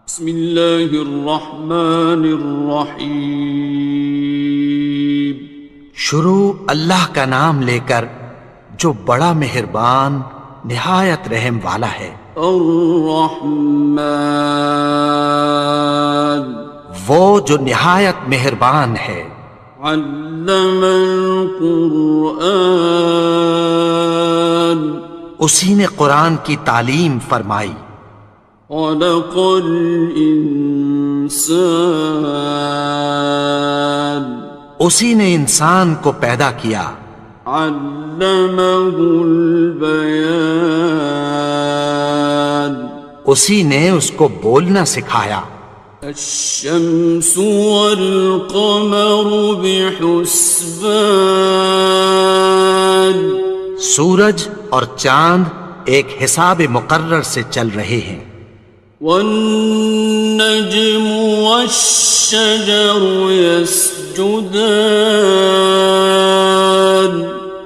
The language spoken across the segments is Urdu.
بسم اللہ الرحمن الرحیم۔ شروع اللہ کا نام لے کر جو بڑا مہربان نہایت رحم والا ہے۔ الرحمن، وہ جو نہایت مہربان ہے۔ علم القرآن، اسی نے قرآن کی تعلیم فرمائی۔ خلق الانسان، اسی نے انسان کو پیدا کیا۔ علمہ البیان، اسی نے اس کو بولنا سکھایا۔ الشمس والقمر بحسبان، سورج اور چاند ایک حساب مقرر سے چل رہے ہیں۔ والنجم والشجر يسجدان،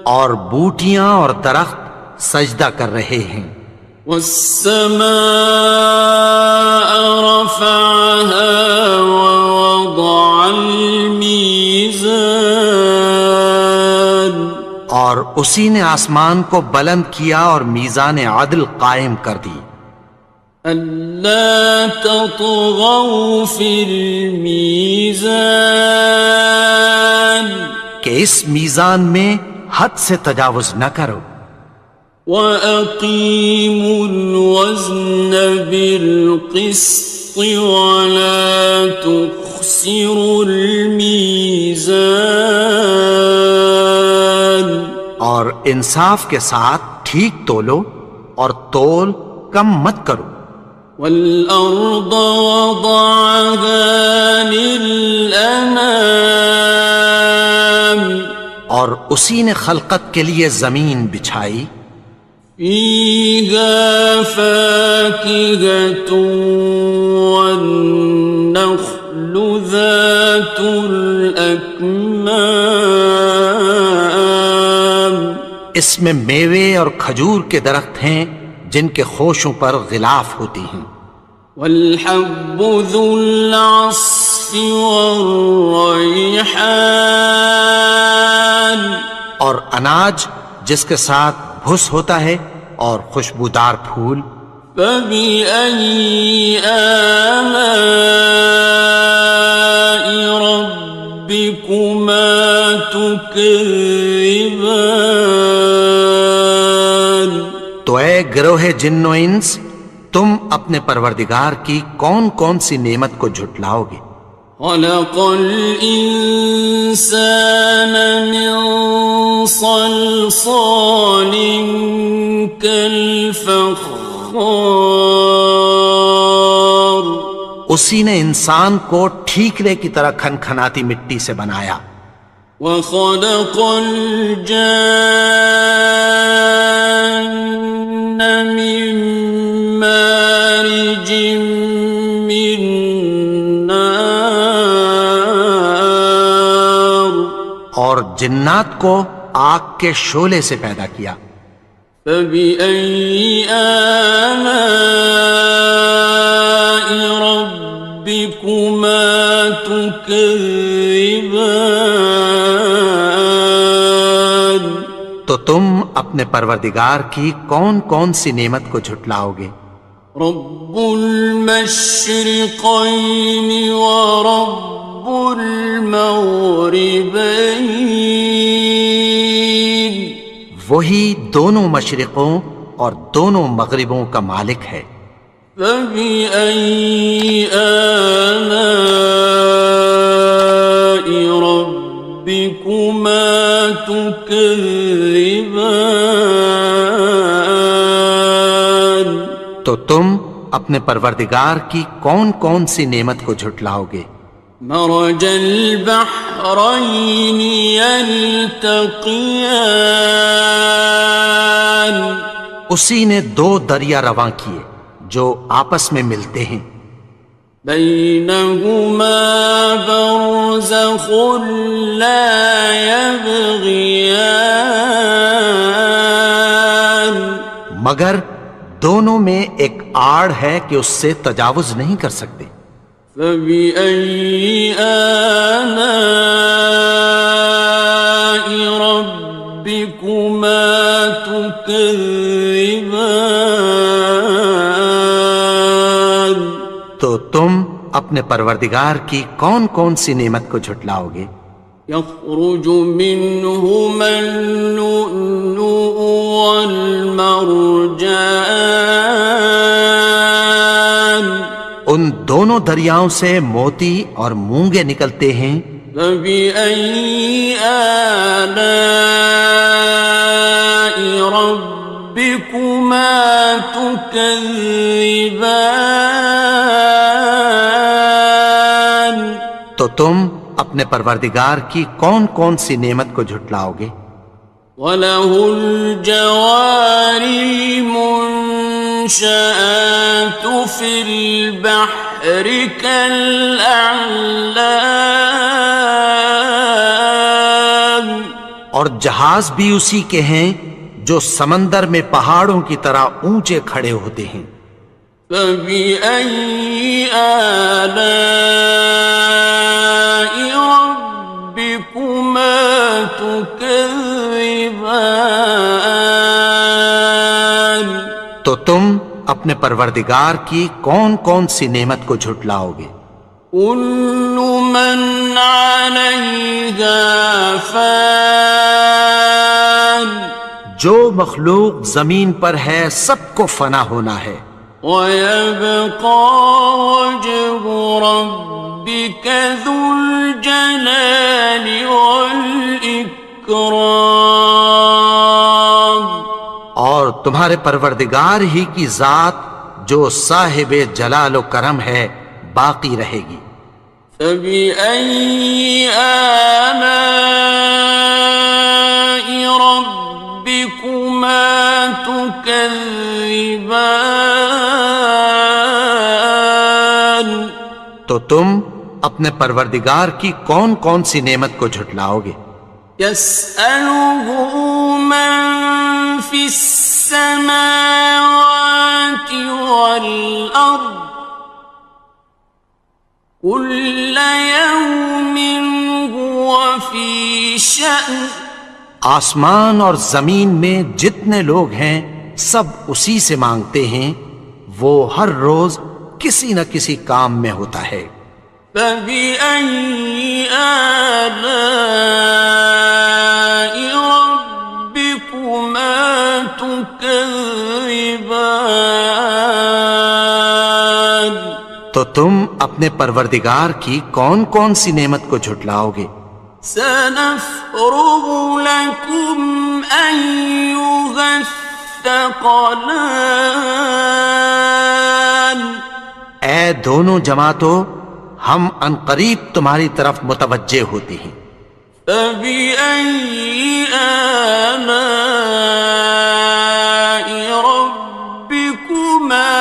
اور بوٹیاں اور درخت سجدہ کر رہے ہیں۔ والسماء رفعها ووضع الميزان، اور اسی نے آسمان کو بلند کیا اور میزان عدل قائم کر دی۔ ألا تطغوا في الميزان، کہ اس میزان میں حد سے تجاوز نہ کرو۔ وَأَقِيمُوا الْوَزْنَ بِالْقِسْطِ وَلَا تُخْسِرُوا الْمِيزَانَ، اور انصاف کے ساتھ ٹھیک تولو اور تول کم مت کرو۔ وَالْأَرْضَ وَضَعَهَا لِلْأَنَامِ، اور اسی نے خلقت کے لیے زمین بچھائی۔ فِيهَا فَاكِهَةٌ وَالنَّخْلُ ذَاتُ الْأَكْمَامِ، اس میں میوے اور کھجور کے درخت ہیں جن کے خوشوں پر غلاف ہوتی ہیں۔ وَالْحَبُّ ذُو الْعَصْفِ وَالرَّيْحَانِ، اور اناج جس کے ساتھ بھس ہوتا ہے اور خوشبودار پھول۔ فَبِأَيِّ آلَاءِ رَبِّكُمَا تُكَذِّبَانِ، تو اے گروہ جن و انس، تم اپنے پروردگار کی کون کون سی نعمت کو جھٹلاؤ گے؟ خَلَقَ الْإِنسَانَ مِنْ صَلْصَالٍ كَالْفَخَّارِ، اسی نے انسان کو ٹھیکرے کی طرح کھنکھناتی مٹی سے بنایا۔ وَخَلَقَ الْجَانَّ مِن مَّارِجٍ مِّن نَّارٍ، اور جنات کو آگ کے شعلے سے پیدا کیا۔ فَبِأَيِّ آلَاءِ رَبِّكُمَا تُكَذِّبَانِ، تو تم اپنے پروردگار کی کون کون سی نعمت کو جھٹلاؤ گے؟ رب المشرقین ورب المغربین، وہی دونوں مشرقوں اور دونوں مغربوں کا مالک ہے۔ فَبِأَيِّ آلَاءِ رَبِّكُمَا تُكَذِّبَانِ، تو تم اپنے پروردگار کی کون کون سی نعمت کو جھٹلاؤ گے؟ مرج البحرین یلتقیان، اسی نے دو دریا رواں کیے جو آپس میں ملتے ہیں۔ بینہما برزخ لا یبغیان، مگر دونوں میں ایک آڑ ہے کہ اس سے تجاوز نہیں کر سکتے۔ فبأي آلاء ربكما تكذبان؟ تو تم اپنے پروردگار کی کون کون سی نعمت کو جھٹلاؤ گے؟ يخرج منهما اللؤلؤ والمرجان، ان دونوں دریاؤں سے موتی اور مونگے نکلتے ہیں۔ فبأي آلاء ربكما تكذبان؟ تو تم اپنے پروردگار کی کون کون سی نعمت کو جھٹلاؤ گے؟ وَلَهُ الْجَوَارِ الْمُنشَآتُ فِي الْبَحْرِ كَالْأَعْلَامِ، اور جہاز بھی اسی کے ہیں جو سمندر میں پہاڑوں کی طرح اونچے کھڑے ہوتے ہیں۔ فَبِأَيِّ آلَاءِ رَبِّكُمَا تُكَذِّبَانِ؟ تو تم اپنے پروردگار کی کون کون سی نعمت کو جھٹلاؤ گے؟ كُلُّ مَنْ عَلَيْهَا فَانٍ، جو مخلوق زمین پر ہے سب کو فنا ہونا ہے۔ وَيَبْقَى وَجْهُ رَبِّكَ ذُو الْجَلَالِ وَالْإِكْرَامِ، اور تمہارے پروردگار ہی کی ذات جو صاحب جلال و کرم ہے باقی رہے گی۔ فَبِأَيِّ آلَاءِ رَبِّكُمَا تُكَذِّبَانِ؟ تو تم اپنے پروردگار کی کون کون سی نعمت کو جھٹلاؤ گے؟ يَسْأَلُهُ مَن فِي السَّمَاوَاتِ وَالْأَرْضِ كُلَّ يَوْمٍ هُوَ فِي شَأْنٍ، آسمان اور زمین میں جتنے لوگ ہیں سب اسی سے مانگتے ہیں، وہ ہر روز کسی نہ کسی کام میں ہوتا ہے۔ فَبِأَيِّ آلَاءِ رَبِّكُمَا تُكَذِّبَانِ؟ تو تم اپنے پروردگار کی کون کون سی نعمت کو جھٹلاؤ گے؟ سَنَفْرُغُ لَكُمْ أَيُّهَ الثَّقَلَانِ، اے دونوں جماعتوں ہم عنقریب تمہاری طرف متوجہ ہوتے ہیں۔ فَبِأَيِّ آلَاءِ رَبِّكُمَا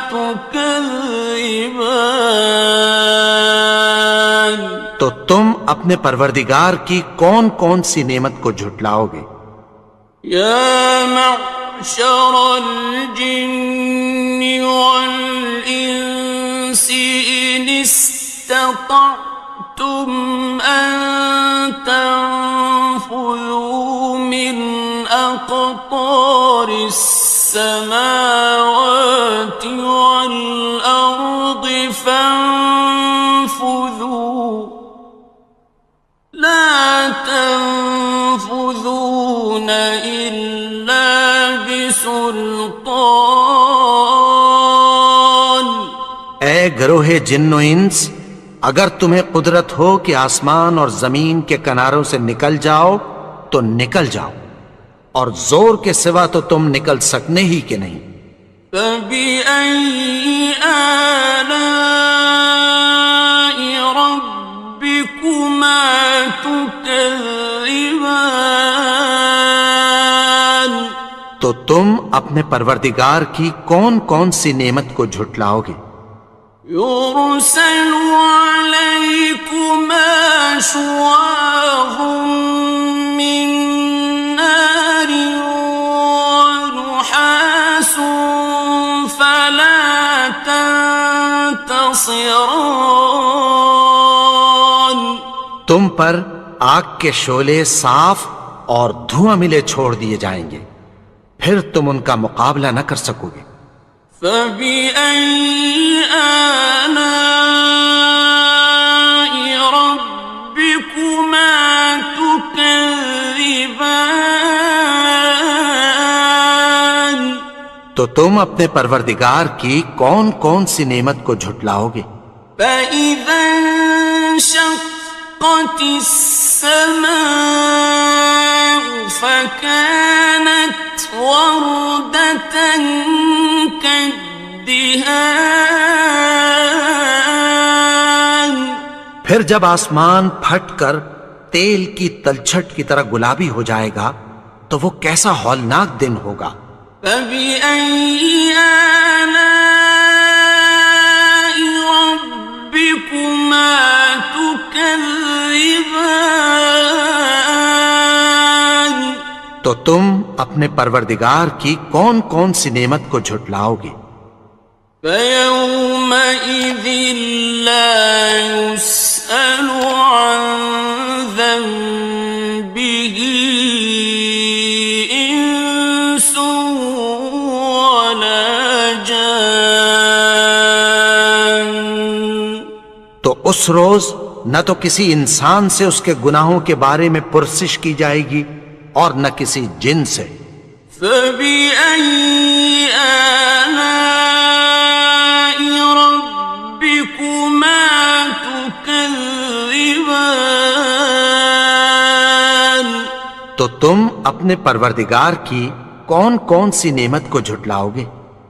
تُكَذِّبَانِ؟ تو تم اپنے پروردگار کی کون کون سی نعمت کو جھٹلاؤ گے؟ يَا مَعْشَرَ الْجِنِّ وَالْإِنسِ إِنِ اسْتَطَعْتُمْ أَن تَنفُذُوا مِنْ أَقْطَارِ السَّمَاوَاتِ وَالْأَرْضِ فَانفُذُوا لَا تَنفُذُونَ إِلَّا بِسُلْطَانٍ۔ اے گروہ جن و انس، اگر تمہیں قدرت ہو کہ آسمان اور زمین کے کناروں سے نکل جاؤ تو نکل جاؤ، اور زور کے سوا تو تم نکل سکنے ہی کہ نہیں۔ فَبِأَيِّ آلَاءِ رَبِّكُمَا تُكَذِّبَانِ؟ تو تم اپنے پروردگار کی کون کون سی نعمت کو جھٹلاؤ گے؟ يُرْسَلُ عَلَيْكُمَا شُوَاظٌ مِّن نَّارٍ وَنُحَاسٌ ينتصران تم پر آگ کے شعلے صاف اور دھواں ملے چھوڑ دیے جائیں گے، پھر تم ان کا مقابلہ نہ کر سکو گے۔ فبأي آلاء ربكما تكذبان تو تم اپنے پروردگار کی کون کون سی نعمت کو جھٹلاؤ گے؟ فإذا انشقت السماء فكانت وردة كالدهان پھر جب آسمان پھٹ کر تیل کی تلچھٹ کی طرح گلابی ہو جائے گا تو وہ کیسا ہولناک دن ہوگا۔ فبأي آلاء ربكما تكذبان تو تم اپنے پروردگار کی کون کون سی نعمت کو جھٹلاؤ گے؟ فيومئذ لا يسأل عن ذنبه إنس ولا جان تو اس روز نہ تو کسی انسان سے اس کے گناہوں کے بارے میں پرسش کی جائے گی اور نہ کسی جن سے۔ فبأي آلاء ربكما تكذبان تو تم اپنے پروردگار کی کون کون سی نعمت کو جھٹلاؤ گے؟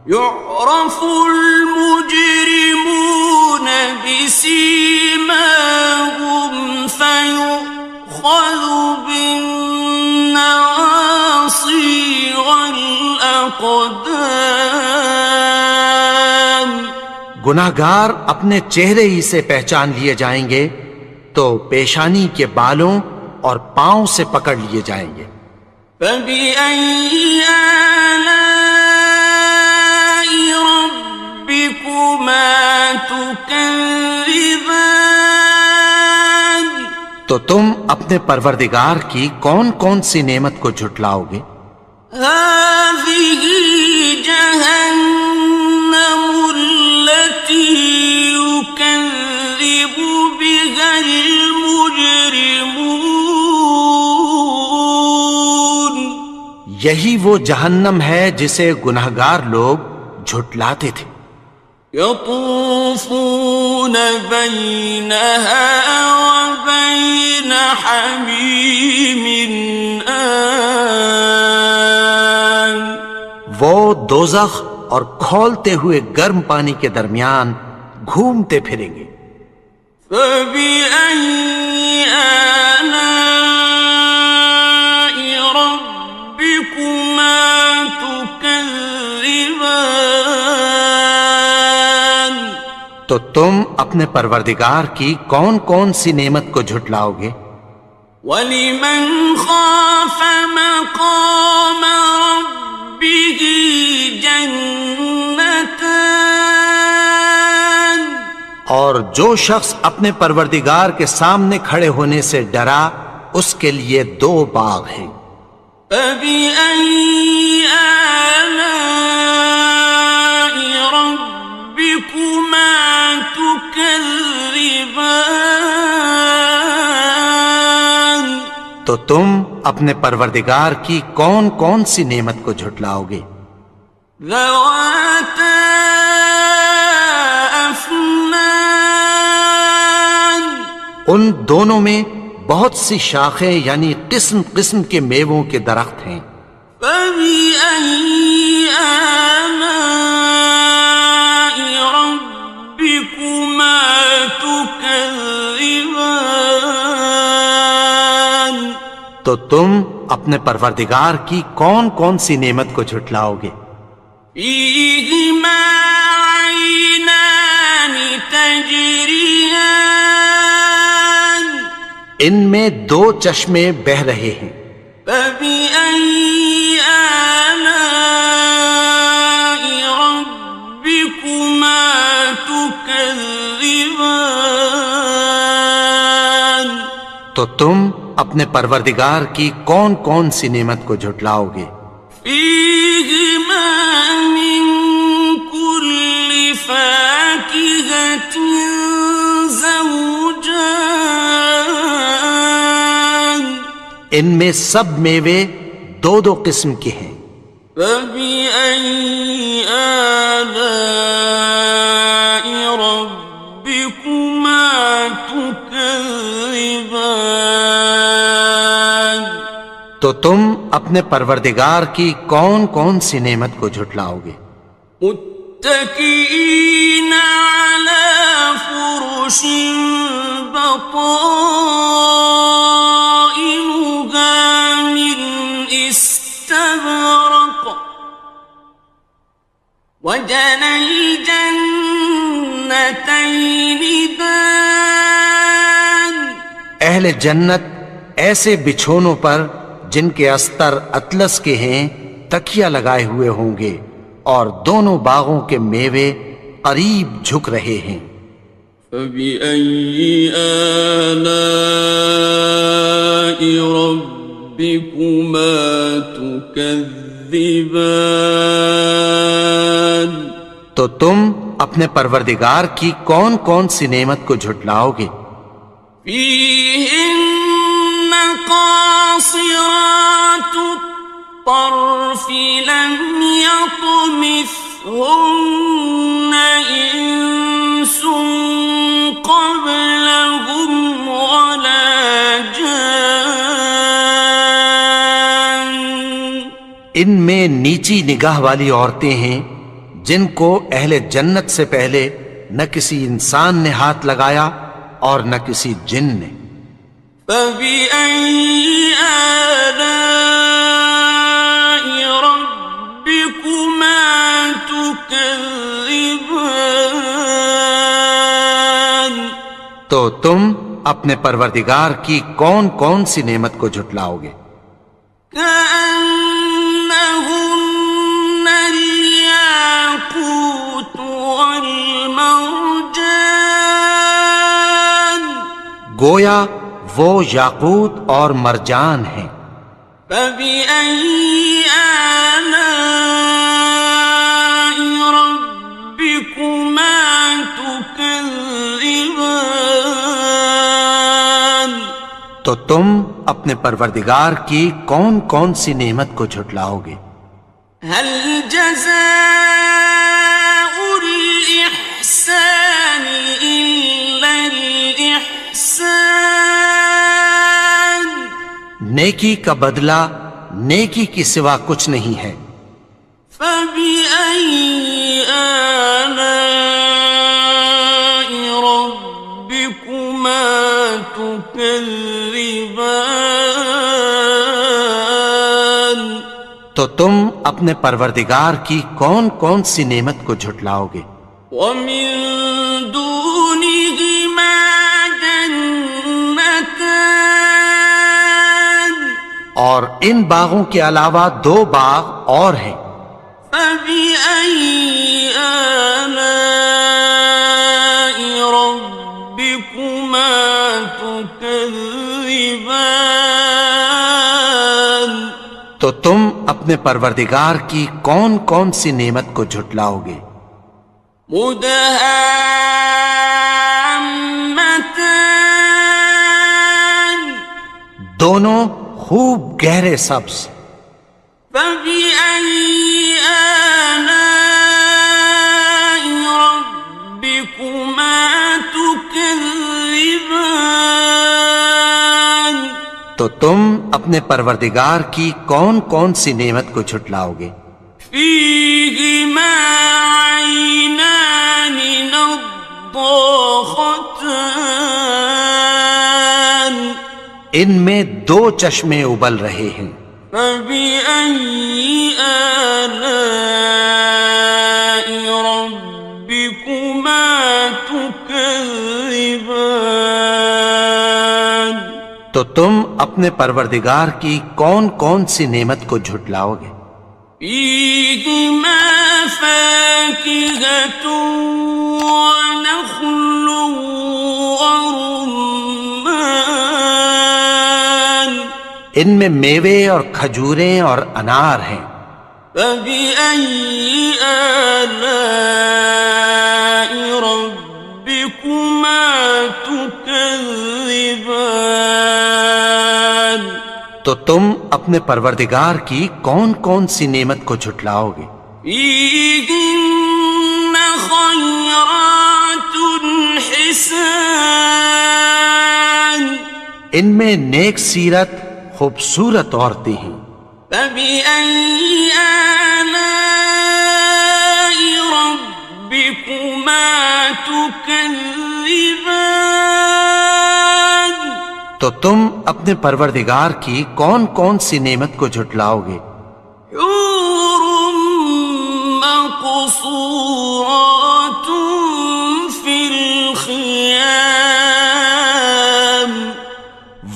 يعرف المجرمون بسيماهم فيؤخذ بالنواصي والأقدام گناہگار اپنے چہرے ہی سے پہچان لیے جائیں گے تو پیشانی کے بالوں اور پاؤں سے پکڑ لیے جائیں گے۔ فبأي آلاء ربكما تكذبان تو تم اپنے پروردگار کی کون کون سی نعمت کو جھٹلاؤ گے؟ هذه جهنم التي يكذب بها المجرمون یہی وہ جہنم ہے جسے گناہگار لوگ جھٹلاتے تھے۔ يطوفون بينها وبين حميم آن وہ دوزخ اور کھولتے ہوئے گرم پانی کے درمیان گھومتے پھریں گے۔ فبأي آلاء ربكما تكذبان تو تم اپنے پروردگار کی کون کون سی نعمت کو جھٹلاؤ گے؟ وَلِمَنْ خَافَ مَقَامَ رَبِّهِ جَنَّتَانِ اور جو شخص اپنے پروردگار کے سامنے کھڑے ہونے سے ڈرا اس کے لیے دو باغ ہیں۔ فَبِأَيِّ آلَاءِ رَبِّكُمَا تُكَذِّبَانِ تو تم اپنے پروردگار کی کون کون سی نعمت کو جھٹلاؤ گے؟ ذَوَاتَا أَفْنَانٍ ان دونوں میں بہت سی شاخیں یعنی قسم قسم کے میووں کے درخت ہیں۔ فَبِأَيِّ آلَاءِ رَبِّكُمَا تُكَذِّبَانِ تو تم اپنے پروردگار کی کون کون سی نعمت کو جھٹلاؤ گے؟ فِيهِمَا عَيْنَانِ تَجْرِيَانِ ان میں دو چشمے بہہ رہے ہیں۔ فَبِأَيِّ آلَاءِ رَبِّكُمَا تُكَذِّبَانِ تكذبان تو تم اپنے پروردگار کی کون کون سی نعمت کو جھٹلاؤ گے؟ فيهما من كل فاكهة زوجان ان میں سب میوے دو دو قسم کے ہیں۔ فبأي آلاء ربكما تكذبان تو تم اپنے پروردگار کی کون کون سی نعمت کو جھٹلاؤ گے؟ متكئين على فرش بطائنها من استبرق وجنى الجنتين دان اہل جنت ایسے بچھونوں پر جن کے استر اطلس کے ہیں تکیہ لگائے ہوئے ہوں گے، اور دونوں باغوں کے میوے قریب جھک رہے ہیں۔ فبأي آلاء ربكما تكذبان تو تم اپنے پروردگار کی کون کون سی نعمت کو جھٹلاؤ گے؟ فيهن قاصرات الطرف لم يطمثهن إنس قبلهم ولا جان ان میں نیچی نگاہ والی عورتیں ہیں جن کو اہل جنت سے پہلے نہ کسی انسان نے ہاتھ لگایا اور نہ کسی جن نے۔ فبأي آلاء ربكما تكذبان تو تم اپنے پروردگار کی کون کون سی نعمت کو جھٹلاؤ گے؟ كأنهن الياقوت والمرجان گویا وہ یاقوت اور مرجان ہیں۔ فبأي آلاء ربكما تكذبان تو تم اپنے پروردگار کی کون کون سی نعمت کو جھٹلاؤ گے؟ هل جزاء الإحسان إلا الإحسان نیکی کا بدلہ نیکی کی سوا کچھ نہیں ہے۔ فبأي آلاء ربكما تكذبان تو تم اپنے پروردگار کی کون کون سی نعمت کو جھٹلاؤ گے؟ ومن دونهما جنتان اور ان باغوں کے علاوہ دو باغ اور ہیں۔ فبأي آلاء ربكما تكذبان تو تم اپنے پروردگار کی کون کون سی نعمت کو جھٹلاؤ گے؟ مدهامتان دونوں خوب گہرے سبز۔ فبأي آلاء ربكما تكذبان تو تم اپنے پروردگار کی کون کون سی نعمت کو جھٹلاؤ گے؟ فيهما عينان نضاختان ان میں دو چشمے ابل رہے ہیں۔ فبأي آلاء ربكما تكذبان تو تم اپنے پروردگار کی کون کون سی نعمت کو جھٹلاؤ گے؟ فيهما فاكهة ونخل ورمان ان میں میوے اور کھجوریں اور انار ہیں. فبأي آلاء ربكما تكذبان تو تم اپنے پروردگار کی کون کون سی نعمت کو جھٹلاؤ گے؟ فيهن خيرات حسان ان میں نیک سیرت خوبصورت عورتیں ہیں. فبأي آلاء ربكما تكذبان تو تم اپنے پروردگار کی کون کون سی نعمت کو جھٹلاؤ گے؟ حور مقصورات في الخيام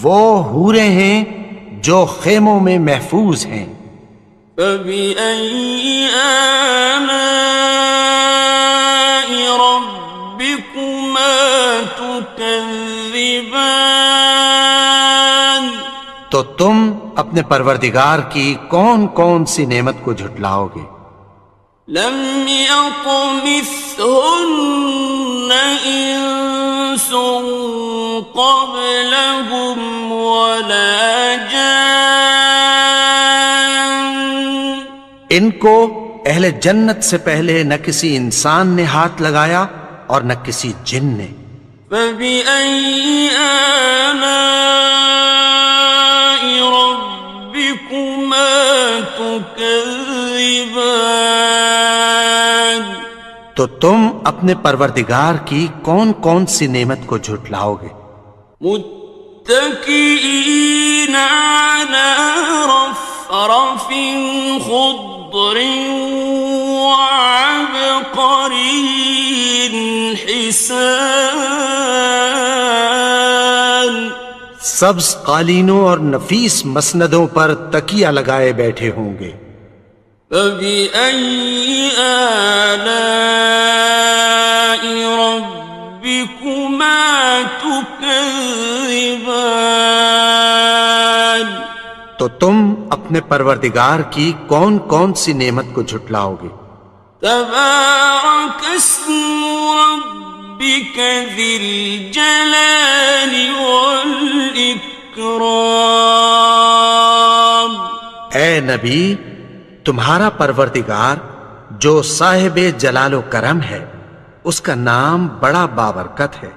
وہ حوریں ہیں جو خیموں میں محفوظ ہیں. فبأي آلاء ربكما تكذبان تو تم اپنے پروردگار کی کون کون سی نعمت کو جھٹلاؤ گے؟ لم يطمثهن إنس قبلهم ولا جان ان کو اہل جنت سے پہلے نہ کسی انسان نے ہاتھ لگایا اور نہ کسی جن نے. فبأي آلاء ربكما تكذبان تو تم اپنے پروردگار کی کون کون سی نعمت کو جھٹلاؤ گے؟ متكئين على رفرف خضر وعبقري حسان سبز قالینوں اور نفیس مسندوں پر تکیہ لگائے بیٹھے ہوں گے. فبأي آلاء ربكما تكذبان تو تم اپنے پروردگار کی کون کون سی نعمت کو جھٹلاؤ گے؟ تبارك اسم ربك ذي الجلال والإكرام اے نبی، تمہارا پروردگار جو صاحب جلال و کرم ہے، اس کا نام بڑا بابرکت ہے.